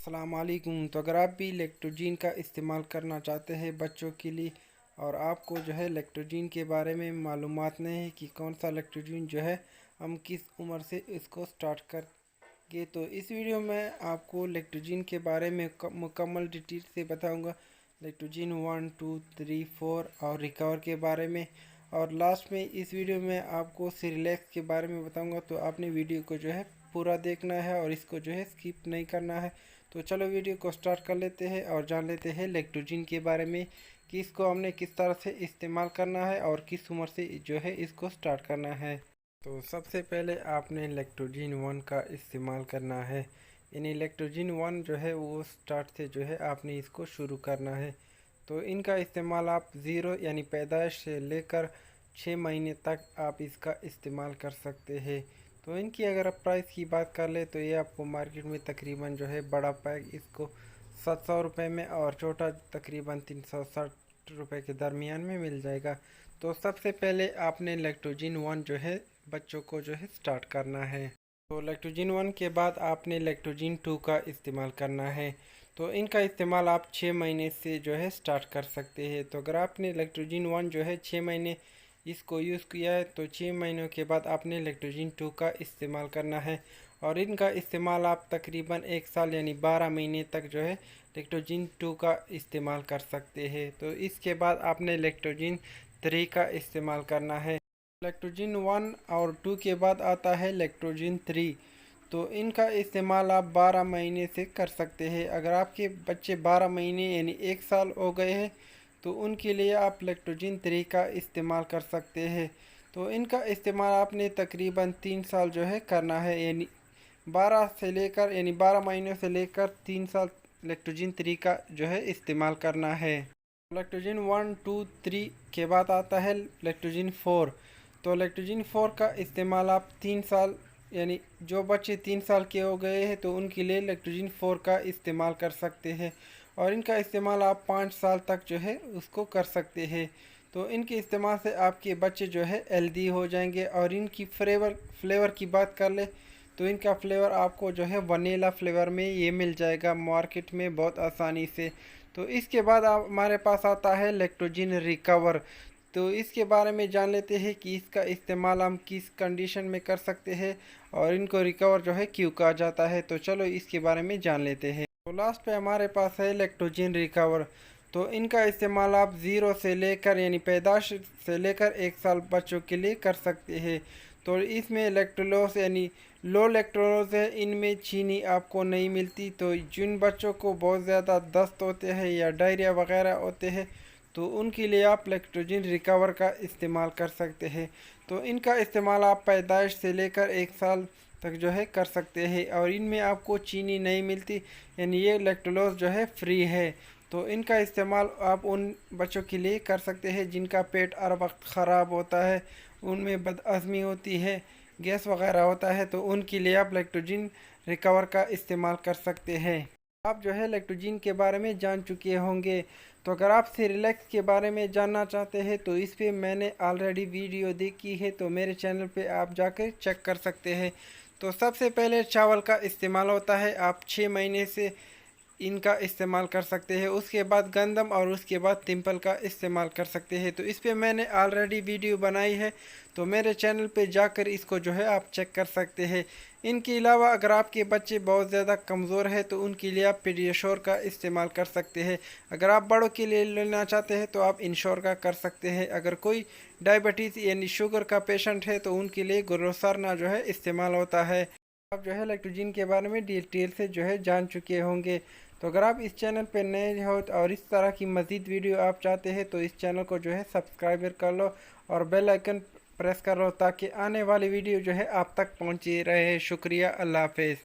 अस्सलाम वालेकुम। तो अगर आप भी लेक्टोजीन का इस्तेमाल करना चाहते हैं बच्चों के लिए और आपको जो है लेक्टोजीन के बारे में मालूमात नहीं है कि कौन सा लेक्टोजीन जो है हम किस उम्र से इसको स्टार्ट करेंगे, तो इस वीडियो में आपको लेक्टोजीन के बारे में मुकम्मल डिटेल से बताऊंगा। लेक्टोजीन 1, 2, 3, 4 और रिकवर के बारे में, और लास्ट में इस वीडियो में आपको सिरिलैक्स के बारे में बताऊंगा। तो आपने वीडियो को जो है पूरा देखना है और इसको जो है स्किप नहीं करना है। तो चलो वीडियो को स्टार्ट कर लेते हैं और जान लेते हैं लेक्टोजीन के बारे में कि इसको हमने किस तरह से इस्तेमाल करना है और किस उम्र से जो है इसको स्टार्ट करना है। तो सबसे पहले आपने लेक्टोजीन 1 का इस्तेमाल करना है, यानी लेक्टोजीन 1 जो है वो स्टार्ट से जो है आपने इसको शुरू करना है। तो इनका इस्तेमाल आप ज़ीरो यानी पैदाइश से लेकर 6 महीने तक आप इसका इस्तेमाल कर सकते हैं। तो इनकी अगर आप प्राइस की बात कर ले तो ये आपको मार्केट में तकरीबन जो है बड़ा पैक इसको 700 रुपये में और छोटा तकरीबन 360 रुपये के दरमियान में मिल जाएगा। तो सबसे पहले आपने लेक्टोजीन 1 जो है बच्चों को जो है स्टार्ट करना है। तो लेक्टोजीन 1 के बाद आपने लेक्टोजीन 2 का इस्तेमाल करना है। तो इनका इस्तेमाल आप 6 महीने से जो है स्टार्ट कर सकते हैं। तो अगर आपने लेक्टोजीन 1 जो है 6 महीने इसको यूज़ किया है तो 6 महीनों के बाद आपने लेक्टोजीन 2 का इस्तेमाल करना है, और इनका इस्तेमाल आप तकरीबन 1 साल यानी 12 महीने तक जो है लेक्टोजीन 2 का इस्तेमाल कर सकते हैं। तो इसके बाद आपने लेक्टोजीन 3 का इस्तेमाल करना है। लेक्टोजीन 1 और 2 के बाद आता है लेक्टोजीन 3। तो इनका इस्तेमाल आप 12 महीने से कर सकते हैं। अगर आपके बच्चे 12 महीने यानी 1 साल हो गए हैं तो उनके लिए आप लेक्टोजीन 3 का इस्तेमाल कर सकते हैं। तो इनका इस्तेमाल आपने तकरीबन 3 साल जो है करना है, यानी 12 से लेकर यानी 12 महीनों से लेकर 3 साल लेक्टोजीन 3 का जो है इस्तेमाल करना है। लेक्टोजीन 1, 2, 3 के बाद आता है लेक्टोजीन 4। तो लेक्टोजीन 4 का इस्तेमाल आप 3 साल यानी जो बच्चे 3 साल के हो गए हैं तो उनके लिए लेक्टोजीन 4 का इस्तेमाल कर सकते हैं, और इनका इस्तेमाल आप 5 साल तक जो है उसको कर सकते हैं। तो इनके इस्तेमाल से आपके बच्चे जो है हेल्दी हो जाएंगे। और इनकी फ्लेवर की बात कर ले तो इनका फ्लेवर आपको जो है वनीला फ्लेवर में ये मिल जाएगा मार्केट में बहुत आसानी से। तो इसके बाद आप हमारे पास आता है लेक्टोजीन रिकवर। तो इसके बारे में जान लेते हैं कि इसका इस्तेमाल हम किस कंडीशन में कर सकते हैं और इनको रिकवर जो है क्यों कहा जाता है। तो चलो इसके बारे में जान लेते हैं। तो लास्ट पे हमारे पास है लेक्टोजीन रिकवर। तो इनका इस्तेमाल आप ज़ीरो से लेकर यानी पैदाश से लेकर 1 साल बच्चों के लिए कर सकते हैं। तो इसमें लेक्टोलोस यानी लो लेक्टोलोस है, इनमें चीनी आपको नहीं मिलती। तो जिन बच्चों को बहुत ज़्यादा दस्त होते हैं या डायरिया वगैरह होते हैं तो उनके लिए आप लेक्टोजीन रिकवर का इस्तेमाल कर सकते हैं। तो इनका इस्तेमाल आप पैदाइश से लेकर 1 साल तक जो है कर सकते हैं, और इनमें आपको चीनी नहीं मिलती, यानी ये लेक्टोलोस जो है फ्री है। तो इनका इस्तेमाल आप उन बच्चों के लिए कर सकते हैं जिनका पेट हर वक्त ख़राब होता है, उनमें बदहज़मी होती है, गैस वगैरह होता है, तो उनके लिए आप लेक्टोजीन रिकवर का इस्तेमाल कर सकते हैं। आप जो है लेक्टोजीन के बारे में जान चुके होंगे। तो अगर आप सिरिलैक्स के बारे में जानना चाहते हैं तो इस पे मैंने ऑलरेडी वीडियो देखी है, तो मेरे चैनल पे आप जाकर चेक कर सकते हैं। तो सबसे पहले चावल का इस्तेमाल होता है, आप 6 महीने से इनका इस्तेमाल कर सकते हैं। उसके बाद गंदम और उसके बाद तिम्पल का इस्तेमाल कर सकते हैं। तो इस पे मैंने ऑलरेडी वीडियो बनाई है, तो मेरे चैनल पे जाकर इसको जो है आप चेक कर सकते हैं। इनके अलावा अगर आपके बच्चे बहुत ज़्यादा कमज़ोर है तो उनके लिए आप पीडियाश्योर का इस्तेमाल कर सकते हैं। अगर आप बड़ों के लिए लेना चाहते हैं तो आप इंश्योर का कर सकते हैं। अगर कोई डायबिटीज़ यानी शुगर का पेशेंट है तो उनके लिए ग्रोसरना जो है इस्तेमाल होता है। आप जो है लेक्टोजीन के बारे में डिटेल से जो है जान चुके होंगे। तो अगर आप इस चैनल पर नए हो और इस तरह की मज़ीद वीडियो आप चाहते हैं तो इस चैनल को जो है सब्सक्राइब कर लो और बेल आइकन प्रेस कर लो ताकि आने वाली वीडियो जो है आप तक पहुंचे रहे। शुक्रिया, अल्लाह हाफिज़।